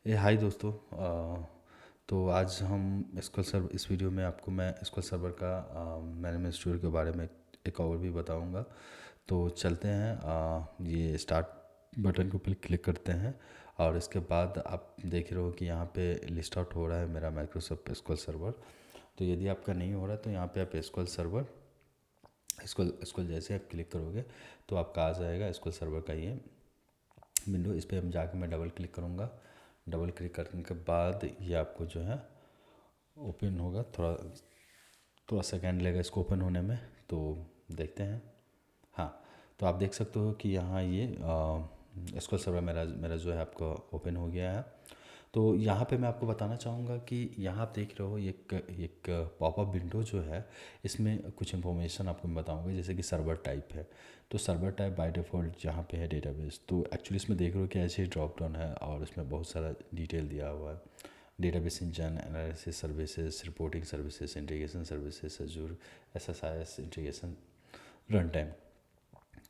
हाय दोस्तों। तो आज हम एसक्यूएल सर्वर इस वीडियो में आपको मैं एसक्यूएल सर्वर का मैनेजमेंट स्टोर के बारे में एक ओवरव्यू बताऊंगा। तो चलते हैं, ये स्टार्ट बटन को क्लिक करते हैं और इसके बाद आप देख रहे हो कि यहाँ पे लिस्ट आउट हो रहा है मेरा माइक्रोसॉफ्ट एसक्यूएल सर्वर। तो यदि आपका नहीं हो रहा तो यहाँ पे आप एसक्यूएल सर्वर एसक्यूएल जैसे आप क्लिक करोगे तो आपका आ जाएगा एसक्यूएल सर्वर का ये विंडो। इस पर हम जाके मैं डबल क्लिक करूँगा। डबल क्लिक करने के बाद ये आपको जो है ओपन होगा। थोड़ा थोड़ा सेकेंड लगेगा इसको ओपन होने में, तो देखते हैं। हाँ, तो आप देख सकते हो कि यहाँ ये एसक्यूएल सर्वर मेरा मेरा जो है आपको ओपन हो गया है। तो यहाँ पे मैं आपको बताना चाहूँगा कि यहाँ आप देख रहे हो एक एक पॉपअप विंडो जो है, इसमें कुछ इन्फॉर्मेशन आपको मैं बताऊँगा, जैसे कि सर्वर टाइप है। तो सर्वर टाइप बाय डिफ़ॉल्ट यहाँ पे है डेटाबेस। तो एक्चुअली इसमें देख रहे हो कि ऐसे ही ड्रॉप डाउन है और इसमें बहुत सारा डिटेल दिया हुआ है। Database engine, analysis services, reporting services, integration services, Azzur SSIS integration, run time.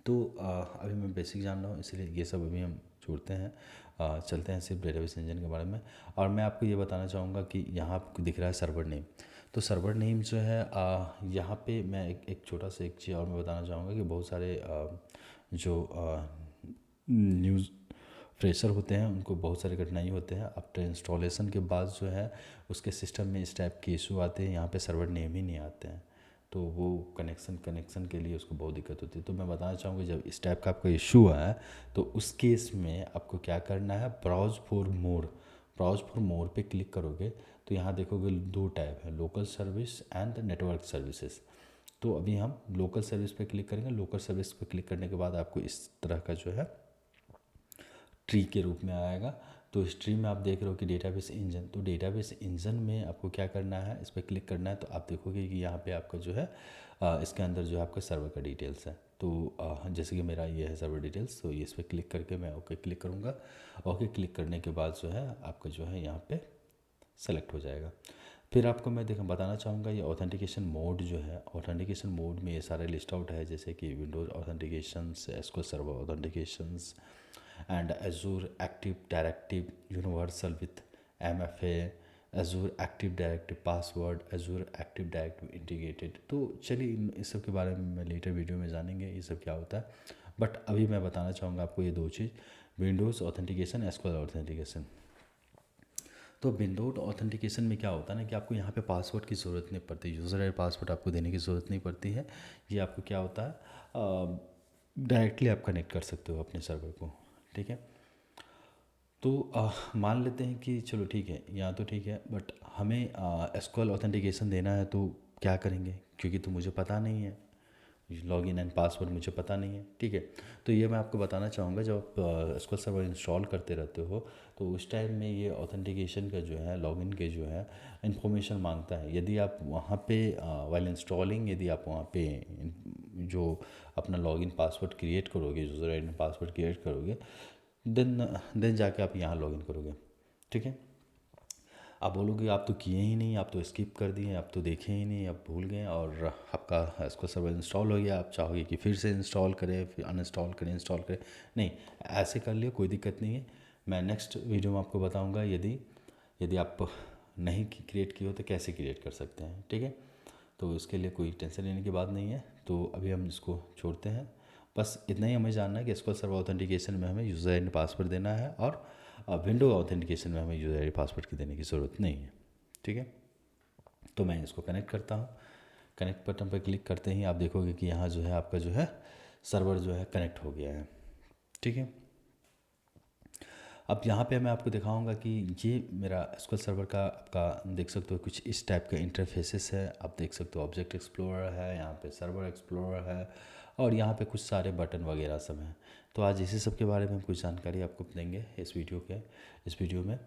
तो अभी मैं बेसिक जान रहा हूँ, इसलिए ये सब अभी हम छोड़ते हैं। चलते हैं सिर्फ डेटाबेस इंजन के बारे में। और मैं आपको ये बताना चाहूँगा कि यहाँ आपको दिख रहा है सर्वर नेम। तो सर्वर नेम जो है, यहाँ पे मैं एक छोटा सा एक चीज़ और मैं बताना चाहूँगा कि बहुत सारे जो न्यूज़ फ्रेशर होते हैं उनको बहुत सारी कठिनाई होते हैं। आफ्टर इंस्टॉलेशन के बाद जो है उसके सिस्टम में इस टाइप के इशू आते हैं, यहाँ पे सर्वर नेम ही नहीं आते हैं। तो वो कनेक्शन के लिए उसको बहुत दिक्कत होती है। तो मैं बताना चाहूँगा, जब इस टाइप का आपको इशू है तो उस केस में आपको क्या करना है, ब्राउज फॉर मोर पे क्लिक करोगे तो यहाँ देखोगे दो टैब है, local service and network services. तो अभी हम लोकल सर्विस पे क्लिक करेंगे। लोकल सर्विस पे क्लिक करने के बाद आपको इस तरह का जो है ट्री के रूप में आएगा। तो इस ट्री में आप देख रहे हो कि डेटाबेस इंजन। तो डेटाबेस इंजन में आपको क्या करना है, इस पर क्लिक करना है। तो आप देखोगे कि यहाँ पे आपका जो है इसके अंदर जो है आपका सर्वर का डिटेल्स है। तो जैसे कि मेरा ये है सर्वर डिटेल्स, तो ये इस पर क्लिक करके मैं ओके क्लिक करूँगा। ओके क्लिक करने के बाद जो है आपका जो है यहाँ पे सेलेक्ट हो जाएगा। फिर आपको मैं बताना चाहूँगा, ये ऑथेंटिकेशन मोड जो है, ऑथेंटिकेशन मोड में ये सारे लिस्ट आउट है, जैसे कि Windows authentications, SQL server authentications and Azure active directive universal with MFA, Azure active directive password, Azure active directive integrated. तो चलिए इस सब के बारे में मैं लेटर वीडियो में जानेंगे ये सब क्या होता है। बट अभी मैं बताना चाहूँगा आपको ये दो चीज़, विंडोज़ ऑथेंटिकेशन, एसक्यूएल ऑथेंटिकेशन। तो विंडोज ऑथेंटिकेशन में क्या होता है ना कि आपको यहाँ पे पासवर्ड की ज़रूरत नहीं पड़ती, यूज़र आई पासवर्ड आपको देने की ज़रूरत नहीं पड़ती है। ये आपको क्या होता है, डायरेक्टली आप कनेक्ट कर सकते हो अपने सर्वर को। ठीक है। तो मान लेते हैं कि चलो ठीक है, यहाँ तो ठीक है, बट हमें एसक्यूएल ऑथेंटिकेशन देना है तो क्या करेंगे, क्योंकि तो मुझे पता नहीं है, लॉगिन एंड पासवर्ड मुझे पता नहीं है। ठीक है। तो ये मैं आपको बताना चाहूँगा, जब आप एसक्यूएल सर्वर इंस्टॉल करते रहते हो तो उस टाइम में ये ऑथेंटिकेशन का जो है, लॉगिन के जो है इंफॉर्मेशन मांगता है। यदि आप वहाँ पे वाइल इंस्टॉलिंग, यदि आप वहाँ पे जो अपना लॉगिन पासवर्ड क्रिएट करोगे, यूज़र आईडी पासवर्ड क्रिएट करोगे, देन जाके आप यहाँ लॉगिन करोगे। ठीक है। आप बोलोगे आप तो किए ही नहीं, आप तो स्किप कर दिए, आप तो देखे ही नहीं, आप भूल गए और आपका इसको सर्वर इंस्टॉल हो गया। आप चाहोगे कि फिर से इंस्टॉल करें, फिर अनइंस्टॉल करें, इंस्टॉल करें। नहीं, ऐसे कर लियो, कोई दिक्कत नहीं है। मैं नेक्स्ट वीडियो में आपको बताऊंगा यदि यदि आप नहीं क्रिएट किए हो तो कैसे क्रिएट कर सकते हैं। ठीक है। तो इसके लिए कोई टेंशन लेने की बात नहीं है। तो अभी हम इसको छोड़ते हैं। बस इतना ही हमें जानना है कि एसक्यूएल सर्वर ऑथेंटिकेशन में हमें यूज़र आईडी पासवर्ड देना है और विंडो ऑथेंटिकेशन में हमें यूज़र आईडी पासवर्ड की देने की ज़रूरत नहीं है। ठीक है। तो मैं इसको कनेक्ट करता हूँ। कनेक्ट बटन पर क्लिक करते ही आप देखोगे कि यहाँ जो है आपका जो है सर्वर जो है कनेक्ट हो गया है। ठीक है। अब यहाँ पे मैं आपको दिखाऊंगा कि ये मेरा एसक्यूएल सर्वर का आपका देख सकते हो कुछ इस टाइप का इंटरफेसेस है। आप देख सकते हो ऑब्जेक्ट एक्सप्लोरर है, यहाँ पे सर्वर एक्सप्लोरर है और यहाँ पे कुछ सारे बटन वगैरह सब हैं। तो आज इसी सब के बारे में हम कुछ जानकारी आपको देंगे इस वीडियो में।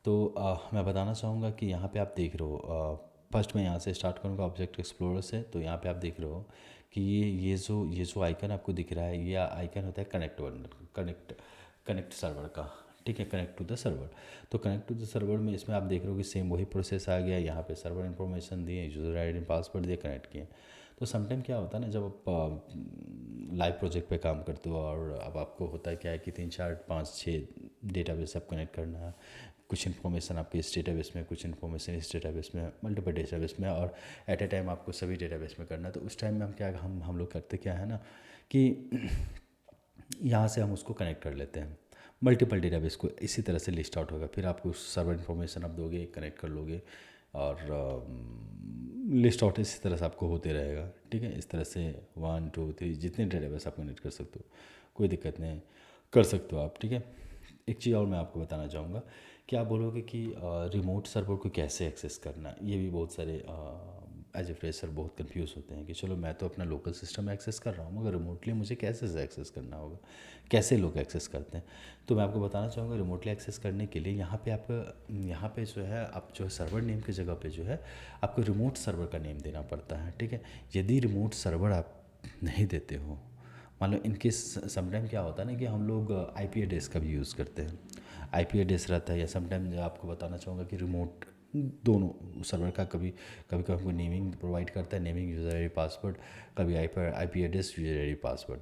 तो मैं बताना चाहूँगा कि यहाँ पे आप देख रहे हो, फर्स्ट मैं यहाँ से स्टार्ट करूँगा ऑब्जेक्ट एक्सप्लोरर से। तो यहाँ पे आप देख रहे हो कि ये जो आइकन आपको दिख रहा है, ये आइकन होता है कनेक्ट सर्वर का। ठीक है, कनेक्ट टू द सर्वर। तो कनेक्ट टू द सर्वर में इसमें आप देख रहे हो कि सेम वही प्रोसेस आ गया। यहाँ पे सर्वर इन्फॉर्मेशन दिए, यूज़र आईडी पासवर्ड दिए, कनेक्ट किए। तो समटाइम क्या होता है ना, जब आप लाइव प्रोजेक्ट पे काम करते हो और अब आपको होता है क्या है कि 3 4 5 6 डेटाबेस आप कनेक्ट करना है, कुछ इन्फॉर्मेशन आपके इस डेटाबेस में, कुछ इन्फॉर्मेशन इस डेटाबेस में, मल्टीपल डेटाबेस में, और एट ए टाइम आपको सभी डेटाबेस में करना है। तो उस टाइम में हम लोग करते क्या है ना कि यहाँ से हम उसको कनेक्ट कर लेते हैं, मल्टीपल डेटाबेस को इसी तरह से लिस्ट आउट होगा। फिर आपको सर्वर इन्फॉर्मेशन आप दोगे, कनेक्ट कर लोगे, और लिस्ट आउट इसी तरह से आपको होते रहेगा। ठीक है, इस तरह से 1 2 3 जितने डेटाबेस आप कनेक्ट कर सकते हो, कोई दिक्कत नहीं, कर सकते हो आप। ठीक है, एक चीज़ और मैं आपको बताना चाहूँगा कि आप बोलोगे कि रिमोट सर्वर को कैसे एक्सेस करना है। ये भी बहुत सारे एज ए फ्रेशर बहुत कंफ्यूज होते हैं कि चलो मैं तो अपना लोकल सिस्टम एक्सेस कर रहा हूँ, मगर रिमोटली मुझे कैसे से एक्सेस करना होगा, कैसे लोग एक्सेस करते हैं। तो मैं आपको बताना चाहूँगा, रिमोटली एक्सेस करने के लिए यहाँ पे आपका, यहाँ पे जो है आप जो है सर्वर नेम की जगह पे जो है आपको रिमोट सर्वर का नेम देना पड़ता है। ठीक है, यदि रिमोट सर्वर आप नहीं देते हो, मान लो इनकेस समटाइम क्या होता है ना कि हम लोग आईपी एड्रेस का भी यूज़ करते हैं, आईपी एड्रेस रहता है, या समटाइम आपको बताना चाहूँगा कि रिमोट दोनों सर्वर का कभी कभी कभी हमको नेमिंग प्रोवाइड करता है, नेमिंग यूज़र आईडी पासवर्ड, कभी IP address user ID password.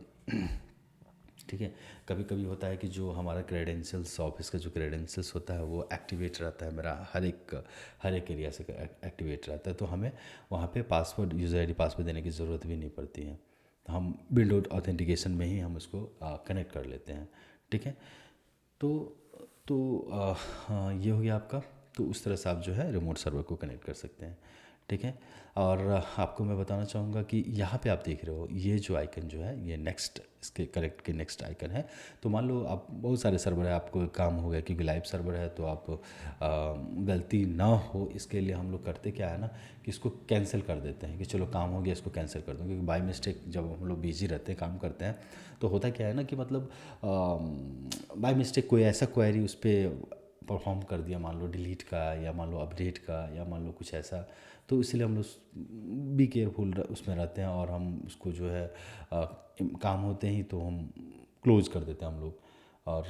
ठीक है, कभी कभी होता है कि जो हमारा क्रेडेंशियल्स, ऑफिस का जो क्रेडेंशियल्स होता है वो एक्टिवेट रहता है, मेरा हर एक एरिया से एक्टिवेट रहता है, तो हमें वहाँ पे पासवर्ड, यूज़र आईडी पासवर्ड देने की ज़रूरत भी नहीं पड़ती है। हम विंडो ऑथेंटिकेशन में ही हम उसको कनेक्ट कर लेते हैं। ठीक है, तो हाँ, ये हो गया आपका। तो उस तरह से आप जो है रिमोट सर्वर को कनेक्ट कर सकते हैं। ठीक है, और आपको मैं बताना चाहूँगा कि यहाँ पे आप देख रहे हो ये जो आइकन जो है, ये नेक्स्ट, इसके करेक्ट के नेक्स्ट आइकन है। तो मान लो आप बहुत सारे सर्वर है, आपको काम हो गया क्योंकि लाइव सर्वर है, तो आप गलती ना हो इसके लिए हम लोग करते क्या है ना कि इसको कैंसिल कर देते हैं कि चलो काम हो गया, इसको कैंसिल कर दो। क्योंकि बाय मिस्टेक जब हम लोग बिजी रहते हैं, काम करते हैं, तो होता क्या है ना कि मतलब बाय मिस्टेक कोई ऐसा क्वेरी उस पर परफॉर्म कर दिया, मान लो डिलीट का, या मान लो अपडेट का, या मान लो कुछ ऐसा, तो इसलिए हम लोग बी केयरफुल उसमें रहते हैं, और हम उसको जो है काम होते ही तो हम क्लोज कर देते हैं हम लोग। और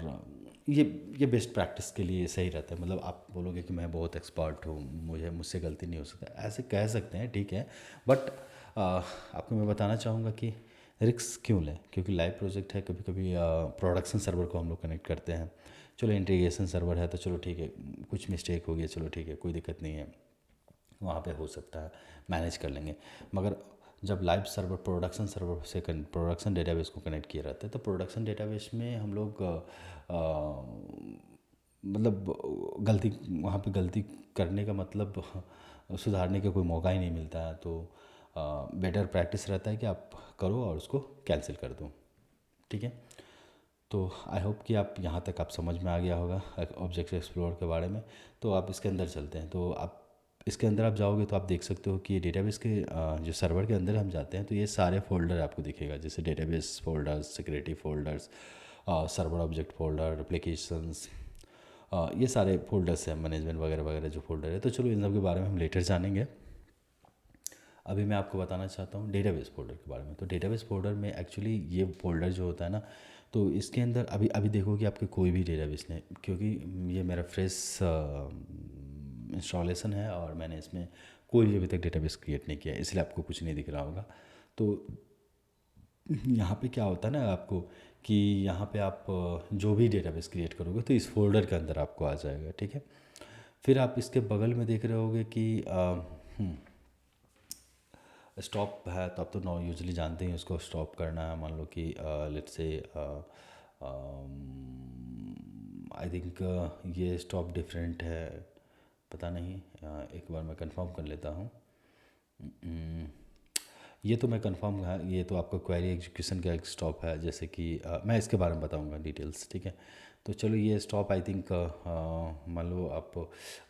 ये बेस्ट प्रैक्टिस के लिए सही रहता है। मतलब आप बोलोगे कि मैं बहुत एक्सपर्ट हूँ, मुझसे गलती नहीं हो सकता, ऐसे कह सकते हैं, ठीक है, बट आपको मैं बताना चाहूँगा कि रिस्क क्यों लें, क्योंकि लाइव प्रोजेक्ट है, कभी कभी प्रोडक्शन सर्वर को हम लोग कनेक्ट करते हैं, चलो इंटीग्रेशन सर्वर है तो चलो ठीक है, कुछ मिस्टेक हो गया, चलो ठीक है, कोई दिक्कत नहीं है, वहाँ पे हो सकता है, मैनेज कर लेंगे। मगर जब लाइव सर्वर प्रोडक्शन सर्वर से प्रोडक्शन डेटाबेस को कनेक्ट किया रहता है, तो प्रोडक्शन डेटाबेस में हम लोग मतलब गलती, वहाँ पे गलती करने का मतलब सुधारने का कोई मौका ही नहीं मिलता है। तो बेटर प्रैक्टिस रहता है कि आप करो और उसको कैंसिल कर दो। ठीक है, तो आई होप कि आप यहाँ तक आप समझ में आ गया होगा ऑब्जेक्ट एक्सप्लोर के बारे में। तो आप इसके अंदर चलते हैं, तो आप इसके अंदर आप जाओगे तो आप देख सकते हो कि ये डेटाबेस के जो सर्वर के अंदर हम जाते हैं तो ये सारे फोल्डर आपको दिखेगा, जैसे database folders, security folders, server object folder, applications, ये सारे फोल्डर्स हैं, मैनेजमेंट वगैरह वगैरह जो फोल्डर है। तो चलो इन सब के बारे में हम लेटर जानेंगे। अभी मैं आपको बताना चाहता हूँ डेटाबेस फोल्डर के बारे में। तो डेटाबेस फोल्डर में एक्चुअली ये फोल्डर जो होता है ना, तो इसके अंदर अभी अभी देखो कि आपके कोई भी डेटाबेस नहीं, क्योंकि ये मेरा फ्रेश इंस्टॉलेशन है और मैंने इसमें कोई भी अभी तक डेटाबेस क्रिएट नहीं किया है, इसलिए आपको कुछ नहीं दिख रहा होगा। तो यहाँ पे क्या होता है ना आपको कि यहाँ पे आप जो भी डेटाबेस क्रिएट करोगे तो इस फोल्डर के अंदर आपको आ जाएगा। ठीक है, फिर आप इसके बगल में देख रहे होगे कि स्टॉप है, तो आप तो नॉ यूजली जानते हैं उसको स्टॉप करना है। मान लो कि लेट्स से आई थिंक ये स्टॉप डिफरेंट है, पता नहीं, एक बार मैं कंफर्म कर लेता हूँ। ये तो मैं कंफर्म है, ये तो आपका क्वेरी एग्जीक्यूशन का एक स्टॉप है, जैसे कि मैं इसके बारे में बताऊंगा डिटेल्स। ठीक है, तो चलो ये स्टॉप आई थिंक मान लो आप,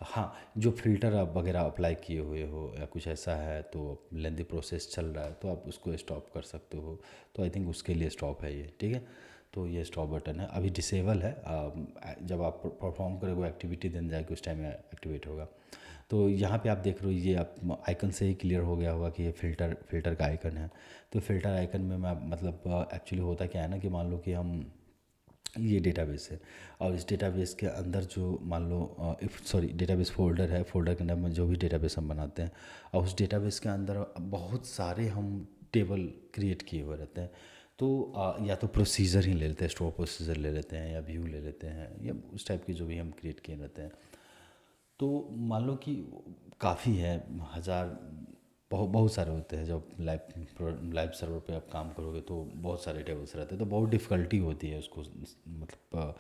हाँ, जो फ़िल्टर आप वगैरह अप्लाई किए हुए हो या कुछ ऐसा है, तो लेंदी प्रोसेस चल रहा है तो आप उसको स्टॉप कर सकते हो, तो आई थिंक उसके लिए स्टॉप है ये। ठीक है, तो ये स्टॉप बटन है, अभी डिसेबल है, जब आप परफॉर्म करोगे एक्टिविटी देन जाके उस टाइम एक्टिवेट होगा। तो यहाँ पे आप देख रहे हो, ये आप आइकन से ही क्लियर हो गया होगा कि ये फ़िल्टर का आइकन है। तो फ़िल्टर आइकन में मैं मतलब एक्चुअली होता क्या है ना कि मान लो कि हम ये डेटाबेस है, और इस डेटाबेस के अंदर जो मान लो सॉरी डेटाबेस फोल्डर है, फोल्डर के अंदर में जो भी डेटाबेस हम बनाते हैं, और उस डेटाबेस के अंदर बहुत सारे हम टेबल क्रिएट किए हुए रहते हैं। तो या तो प्रोसीजर ही ले लेते हैं, स्टोर प्रोसीजर ले लेते हैं, या व्यू ले लेते हैं, या उस टाइप के जो भी हम क्रिएट किए रहते हैं। तो मान लो कि काफ़ी है, हज़ार, बहुत बहुत सारे होते हैं। जब लाइव सर्वर पे आप काम करोगे तो बहुत सारे टेबल्स रहते हैं, तो बहुत डिफ़िकल्टी होती है उसको मतलब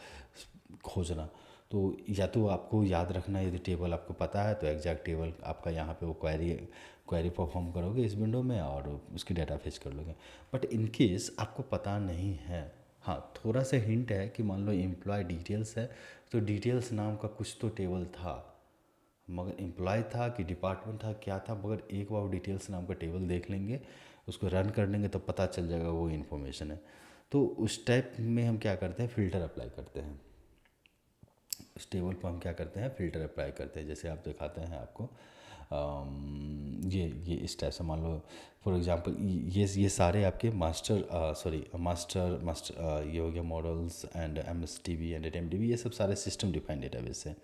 खोजना। तो या तो आपको याद रखना, यदि टेबल आपको पता है तो एग्जैक्ट टेबल आपका यहाँ पे वो क्वेरी क्वेरी परफॉर्म करोगे इस विंडो में और उसकी डाटा फेच कर लोगे। बट इन केस आपको पता नहीं है, हाँ थोड़ा सा हिंट है कि मान लो एम्प्लॉय डिटेल्स है, तो डिटेल्स नाम का कुछ तो टेबल था, मगर एम्प्लॉय था कि डिपार्टमेंट था क्या था, मगर एक बार डिटेल्स नाम का टेबल देख लेंगे, उसको रन कर लेंगे तो पता चल जाएगा वो इन्फॉर्मेशन है। तो उस टाइप में हम क्या करते हैं, फ़िल्टर अप्लाई करते हैं। उस टेबल पर हम क्या करते हैं, फ़िल्टर अप्लाई करते हैं। जैसे आप दिखाते हैं आपको, ये इस टाइप से मान लो फॉर एग्जांपल ये सारे आपके मास्टर ये हो गया models and MSDB and MDB, ये सब सारे सिस्टम डिफाइंड डेटाबेस है।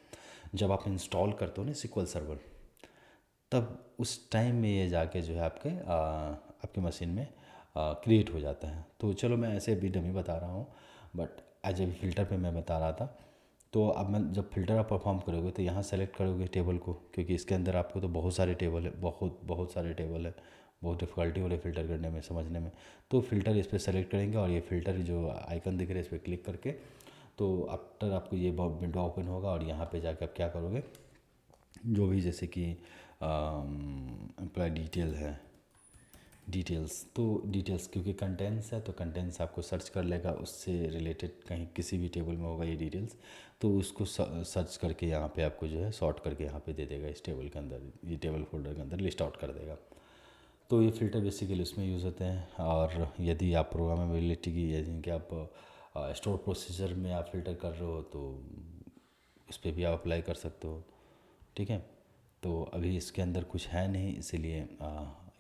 जब आप इंस्टॉल करते हो ना SQL सर्वर, तब उस टाइम में ये जाके जो है आपके मशीन में क्रिएट हो जाता है। तो चलो मैं ऐसे अभी डमी बता रहा हूँ, बट एज ए फ़िल्टर पे मैं बता रहा था। तो अब मैं जब फ़िल्टर आप परफॉर्म करोगे तो यहाँ सेलेक्ट करोगे टेबल को, क्योंकि इसके अंदर आपको तो बहुत सारे टेबल है, बहुत बहुत सारे टेबल है, बहुत डिफ़िकल्टी हो रही है फ़िल्टर करने में, समझने में। तो फ़िल्टर इस पर सेलेक्ट करेंगे और ये फ़िल्टर जो आइकन दिख रहा है इस पर क्लिक करके, तो आफ्टर आपको ये विंडो ओपन होगा और यहाँ पे जाके आप क्या करोगे, जो भी जैसे कि एम्प्लॉय डिटेल है, डिटेल्स, तो डिटेल्स क्योंकि कंटेंट्स है तो कंटेंट्स आपको सर्च कर लेगा, उससे रिलेटेड कहीं किसी भी टेबल में होगा ये डिटेल्स, तो उसको सर्च करके यहाँ पे आपको जो है सॉर्ट करके यहाँ पे दे देगा, इस टेबल के अंदर, ये टेबल फोल्डर के अंदर लिस्ट आउट कर देगा। तो ये फ़िल्टर बेसिकली उसमें यूज़ होते हैं। और यदि आप प्रोग्रामेबिलिटी की, यदि कि आप स्टोर प्रोसीजर में आप फ़िल्टर कर रहे हो तो उस पर भी आप अप्लाई कर सकते हो। ठीक है, तो अभी इसके अंदर कुछ है नहीं, इसीलिए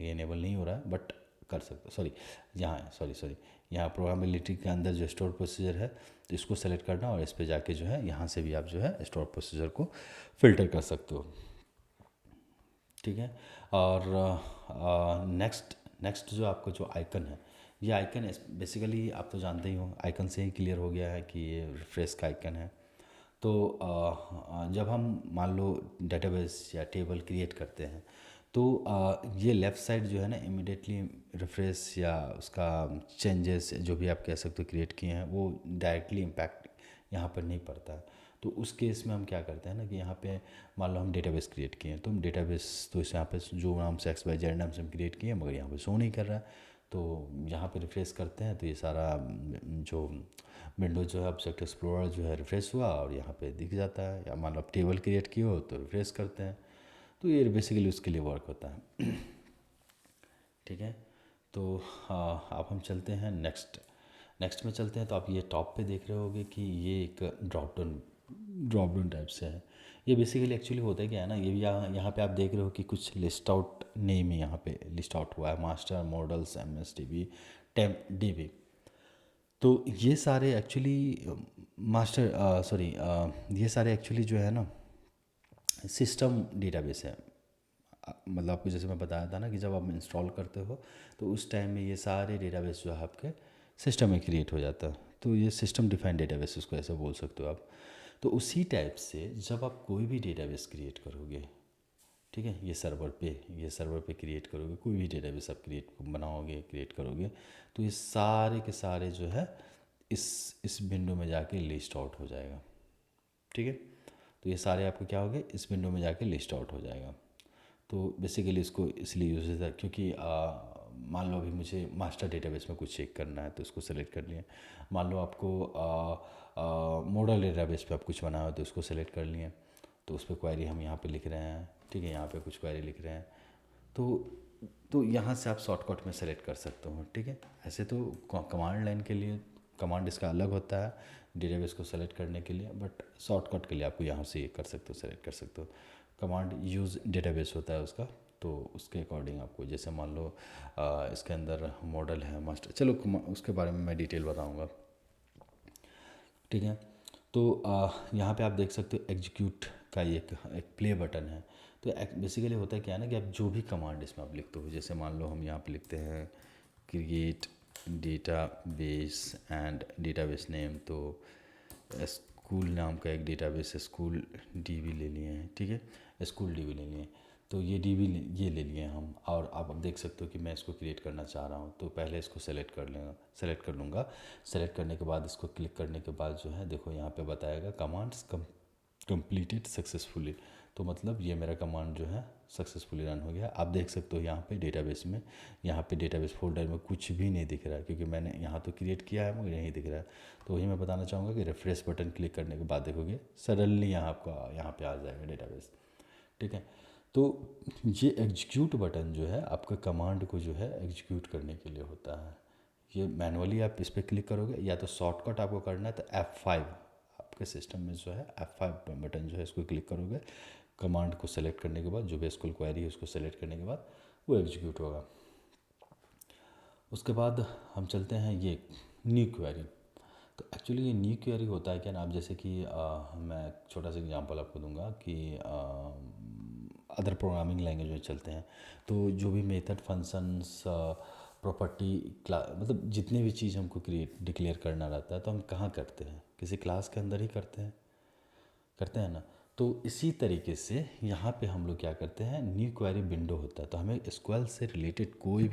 ये इनेबल नहीं हो रहा है, बट कर सकते हो। सॉरी, यहाँ है, सॉरी यहाँ प्रोग्रामेबिलिटी के अंदर जो स्टोर प्रोसीजर है, तो इसको सेलेक्ट करना और इस पर जाके जो है यहाँ से भी आप जो है स्टोर प्रोसीजर को फ़िल्टर कर सकते हो। ठीक है, और नेक्स्ट नेक्स्ट जो आपको जो आइकन है, ये आइकन बेसिकली आप तो जानते ही हो, आइकन से ही क्लियर हो गया है कि ये रिफ्रेश का आइकन है। तो जब हम मान लो डेटाबेस या टेबल क्रिएट करते हैं, तो ये लेफ़्ट साइड जो है ना, इमिडिएटली रिफ्रेश या उसका चेंजेस जो भी आप कह सकते हो क्रिएट किए हैं, वो डायरेक्टली इम्पैक्ट यहाँ पर नहीं पड़ता है। तो उस केस में हम क्या करते हैं ना कि यहाँ पे मान लो हम डेटाबेस क्रिएट किए हैं, तो हम डेटाबेस तो इस यहाँ पे जो नाम से XYZ नाम से हम क्रिएट किए हैं, मगर यहाँ पे शो नहीं कर रहा है। तो यहाँ पे रिफ्रेश करते हैं तो ये सारा जो विंडो जो है ऑब्जेक्ट एक्सप्लोरर जो है रिफ्रेश हुआ और यहाँ पे दिख जाता है। या मान लो आप टेबल क्रिएट किए हो तो रिफ्रेश करते हैं, तो ये बेसिकली उसके लिए वर्क होता है। ठीक है, तो अब हम चलते हैं नेक्स्ट में चलते हैं। तो आप ये टॉप पे देख रहे होगे कि ये एक ड्रॉप डाउन टाइप से है। ये बेसिकली एक्चुअली होता है क्या है ना, ये भी यहाँ पे आप देख रहे हो कि कुछ लिस्ट आउट नेम है, यहाँ पे लिस्ट आउट हुआ है, master models MSDB temp DB। तो ये सारे एक्चुअली ये सारे एक्चुअली जो है ना सिस्टम डेटाबेस है। मतलब आपको जैसे मैं बताया था ना कि जब आप इंस्टॉल करते हो तो उस टाइम में ये सारे डेटाबेस जो है आपके सिस्टम में क्रिएट हो जाता है। तो ये सिस्टम डिफाइंड डेटाबेस उसको ऐसे बोल सकते हो आप। तो उसी टाइप से जब आप कोई भी डेटाबेस क्रिएट करोगे, ठीक है, ये सर्वर पे क्रिएट करोगे, कोई भी डेटाबेस आप क्रिएट करोगे, तो ये सारे के सारे जो है इस विंडो में जाके लिस्ट आउट हो जाएगा। ठीक है, तो ये सारे आपको क्या हो गए, इस विंडो में जाके लिस्ट आउट हो जाएगा। तो बेसिकली इसको इसलिए यूज होता है क्योंकि मान लो अभी मुझे मास्टर डेटाबेस में कुछ चेक करना है तो उसको सेलेक्ट कर लिया। मान लो आपको मॉडल डेटाबेस पे आप कुछ बनाए हो तो उसको सेलेक्ट कर लिए, तो उस पर क्वेरी हम यहाँ पे लिख रहे हैं। ठीक है, यहाँ पे कुछ क्वेरी लिख रहे हैं, तो यहाँ से आप शॉर्टकट में सेलेक्ट कर सकते हो। ठीक है, ऐसे तो कमांड लाइन के लिए कमांड इसका अलग होता है डेटाबेस को सेलेक्ट करने के लिए, बट शॉर्टकट के लिए आपको यहाँ से ये कर सकते हो, सेलेक्ट कर सकते हो। कमांड यूज़ डेटाबेस होता है उसका, तो उसके अकॉर्डिंग आपको, जैसे मान लो इसके अंदर मॉडल है मास्टर, चलो उसके बारे में मैं डिटेल बताऊंगा। ठीक है, तो यहाँ पे आप देख सकते हो एग्जीक्यूट का एक प्ले बटन है। तो बेसिकली होता है क्या है ना कि आप जो भी कमांड इसमें आप लिखते हो, जैसे मान लो हम यहाँ पे लिखते हैं create database and database name, तो स्कूल नाम का एक डेटाबेस है, स्कूल डीबी ले लिए हैं, ठीक है, स्कूल डीबी ले लिए। तो ये डीबी ये ले लिए हम, और आप अब देख सकते हो कि मैं इसको क्रिएट करना चाह रहा हूँ। तो पहले इसको सेलेक्ट कर लूँगा। सेलेक्ट करने के बाद इसको क्लिक करने के बाद जो है देखो यहाँ पे बताएगा कमांड्स कंप्लीटेड सक्सेसफुली। तो मतलब ये मेरा कमांड जो है सक्सेसफुली रन हो गया। आप देख सकते हो यहाँ पे डेटाबेस में, यहाँ पे डेटाबेस फोल्डर में कुछ भी नहीं दिख रहा है, क्योंकि मैंने यहाँ तो क्रिएट किया है, मुझे नहीं दिख रहा है। तो वही मैं बताना चाहूँगा कि रिफ्रेश बटन क्लिक करने के बाद देखोगे सडनली यहाँ आपका यहाँ पे आ जाएगा डेटाबेस, ठीक है। तो ये एग्जीक्यूट बटन जो है आपका कमांड को जो है एग्जीक्यूट करने के लिए होता है। ये मैनुअली आप इस पर क्लिक करोगे, या तो शॉर्टकट आपको करना है तो F5 आपके सिस्टम में जो है F5 बटन जो है इसको क्लिक करोगे। कमांड को सेलेक्ट करने के बाद जो भी एसक्यूएल क्वेरी है उसको सेलेक्ट करने के बाद वो एग्जीक्यूट होगा। उसके बाद हम चलते हैं ये न्यू क्वेरी। तो एक्चुअली ये न्यू क्वेरी होता है क्या ना, आप जैसे कि मैं छोटा सा एग्जांपल आपको दूंगा कि अदर प्रोग्रामिंग लैंग्वेज में चलते हैं। तो जो भी मेथड, फंक्शंस, प्रॉपर्टी, मतलब जितने भी चीज़ हमको डिक्लेयर करना रहता है तो हम कहाँ करते हैं, किसी क्लास के अंदर ही करते हैं ना। तो इसी तरीके से यहाँ पे हम लोग क्या करते हैं, न्यू क्वेरी विंडो होता है। तो हमें एसक्यूएल से रिलेटेड कोई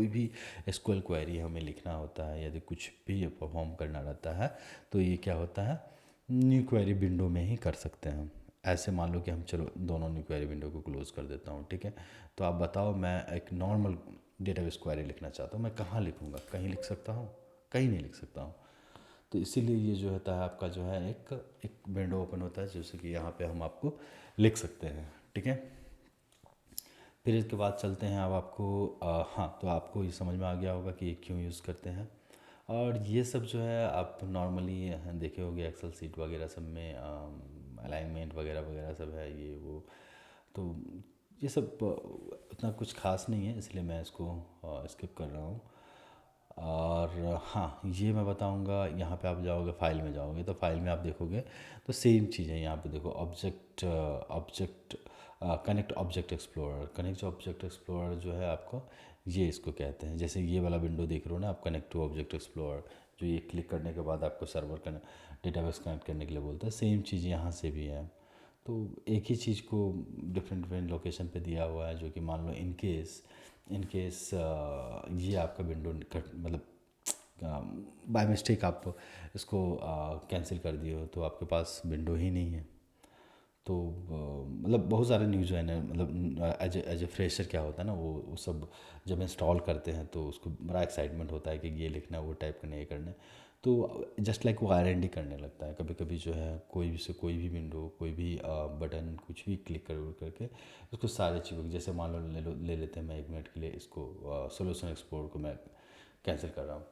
भी एसक्यूएल क्वेरी हमें लिखना होता है, यदि कुछ भी परफॉर्म करना रहता है तो ये क्या होता है, न्यू क्वेरी विंडो में ही कर सकते हैं हम। ऐसे मान लो कि हम चलो दोनों न्यू क्वेरी विंडो को क्लोज कर देता हूँ, ठीक है। तो आप बताओ, मैं एक नॉर्मल डेटाबेस क्वेरी लिखना चाहता हूँ, मैं कहाँ लिखूँगा, कहीं लिख सकता हूँ, कहीं नहीं लिख सकता हूँ। तो इसीलिए ये जो होता है आपका जो है एक विंडो ओपन होता है, जैसे कि यहाँ पे हम आपको लिख सकते हैं, ठीक है। फिर इसके बाद चलते हैं, अब आपको हाँ, तो आपको ये समझ में आ गया होगा कि ये क्यों यूज़ करते हैं। और ये सब जो है आप नॉर्मली देखे होंगे एक्सेल सीट वगैरह सब में, अलाइनमेंट वगैरह वगैरह सब है ये वो। तो ये सब उतना कुछ खास नहीं है, इसलिए मैं इसको स्किप कर रहा हूँ। और हाँ, ये मैं बताऊंगा, यहाँ पे आप जाओगे फाइल में जाओगे तो फाइल में आप देखोगे तो सेम चीज़ है। यहाँ पे देखो ऑब्जेक्ट कनेक्ट ऑब्जेक्ट एक्सप्लोरर जो है आपको, ये इसको कहते हैं। जैसे ये वाला विंडो देख रहे हो ना आप, कनेक्ट टू ऑब्जेक्ट एक्सप्लोरर, जो ये क्लिक करने के बाद आपको सर्वर डेटाबेस कनेक्ट करने के लिए बोलता है, सेम चीज़ यहाँ से भी है। तो एक ही चीज़ को डिफरेंट लोकेशन पे दिया हुआ है, जो कि मान लो इन केस ये आपका विंडो मतलब बाय मिस्टेक आप इसको कैंसिल कर दिए हो तो आपके पास विंडो ही नहीं है। तो मतलब बहुत सारे न्यूज़ है ना, मतलब एज ए फ्रेशर क्या होता है ना, वो सब जब इंस्टॉल करते हैं तो उसको बड़ा एक्साइटमेंट होता है कि ये लिखना है, वो टाइप करना है, ये करना है। तो जस्ट लाइक वो R&D करने लगता है। कभी कभी जो है कोई भी विंडो, कोई भी बटन, कुछ भी क्लिक करके उसको सारे चीज़ों, जैसे मान लो ले लेते हैं, मैं 1 मिनट के लिए इसको सोल्यूशन एक्सप्लोर को मैं कैंसिल कर रहा हूँ।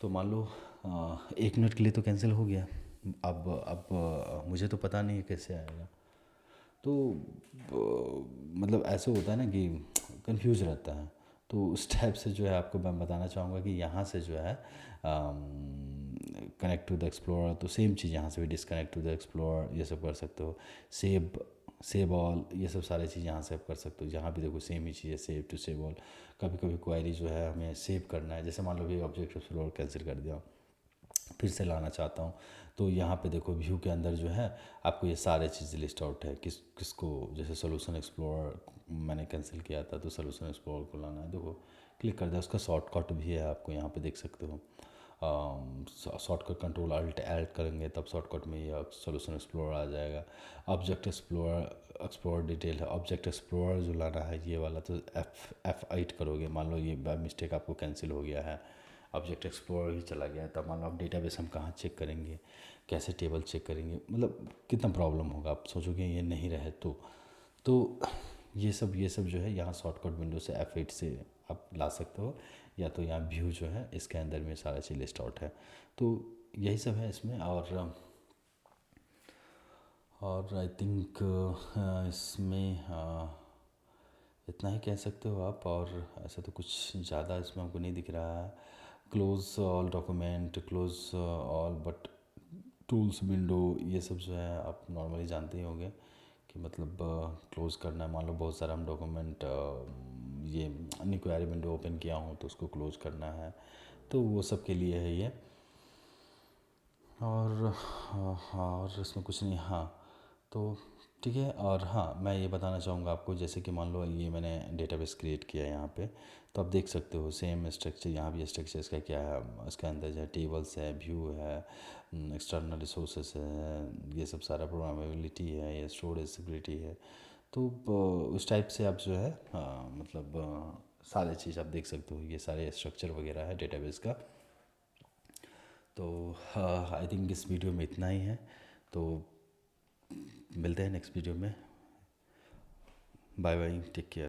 तो मान लो 1 मिनट के लिए तो कैंसिल हो गया। अब मुझे तो पता नहीं है कैसे आएगा। तो मतलब ऐसे होता है ना कि कंफ्यूज रहता है। तो उस टाइप से जो है आपको मैं बताना चाहूँगा कि यहाँ से जो है कनेक्ट टू द एक्सप्लोरर, तो सेम चीज़ यहाँ से भी डिसकनेक्ट टू द एक्सप्लोरर ये सब कर सकते हो। सेव ऑल, ये सब सारी चीज़ यहाँ से आप कर सकते हो। जहाँ भी देखो सेम ही चीज़ है, सेव टू सेव ऑल। कभी कभी क्वेरी जो है हमें सेव करना है, जैसे मान लो भी ऑब्जेक्ट एक्सप्लोरर कैंसिल कर दिया, फिर से लाना चाहता हूँ, तो यहाँ पे देखो व्यू के अंदर जो है आपको ये सारे चीज़ें लिस्ट आउट है, किसको, जैसे सोल्यूशन एक्सप्लोरर मैंने कैंसिल किया था तो सोल्यूशन एक्सप्लोरर को लाना है, देखो क्लिक कर दिया। उसका शॉर्टकट भी है, आपको यहाँ पे देख सकते हो। शॉर्टकट कंट्रोल अल्ट ऐड करेंगे तब शॉर्टकट में ये सोल्यूशन एक्सप्लोरर आ जाएगा। ऑब्जेक्ट एक्सप्लोरर डिटेल है, ऑब्जेक्ट एक्सप्लोरर जो लाना है ये वाला, तो F8 करोगे। मान लो ये बाय मिस्टेक आपको कैंसिल हो गया है, ऑब्जेक्ट एक्सप्लोरर ही चला गया, तब मान लो आप डेटाबेस हम कहाँ चेक करेंगे, कैसे टेबल चेक करेंगे, मतलब कितना प्रॉब्लम होगा। आप सोचोगे ये नहीं रहे तो ये सब जो है यहाँ शॉर्टकट विंडो से F8 से आप ला सकते हो, या तो यहाँ व्यू जो है इसके अंदर में सारा चीज़ लिस्ट आउट है। तो यही सब है इसमें। और आई थिंक इसमें इतना ही कह सकते हो आप, और ऐसा तो कुछ ज़्यादा इसमें हमको नहीं दिख रहा है। Close all document, close all but tools window, ये सब जो है आप नॉर्मली जानते ही होंगे कि मतलब क्लोज़ करना है। मान लो बहुत सारा हम डॉक्यूमेंट ये न्यू क्वेरी विंडो ओपन किया हूँ तो उसको क्लोज़ करना है, तो वो सब के लिए है ये। और हाँ, और इसमें कुछ नहीं, हाँ। तो ठीक है, और हाँ मैं ये बताना चाहूँगा आपको, जैसे कि मान लो ये मैंने डेटाबेस क्रिएट किया है यहाँ पे, तो आप देख सकते हो सेम स्ट्रक्चर यहाँ भी। स्ट्रक्चर इसका क्या है, इसके अंदर जो है टेबल्स है, व्यू है, एक्सटर्नल रिसोर्सेस है, ये सब सारा प्रोग्रामेबिलिटी है, ये स्टोरेजिबिलिटी है। तो उस टाइप से आप जो है मतलब सारे चीज़ आप देख सकते हो, ये सारे स्ट्रक्चर वगैरह है डेटाबेस का। तो आई थिंक इस वीडियो में इतना ही है। तो मिलते हैं नेक्स्ट वीडियो में। Bye bye, take care.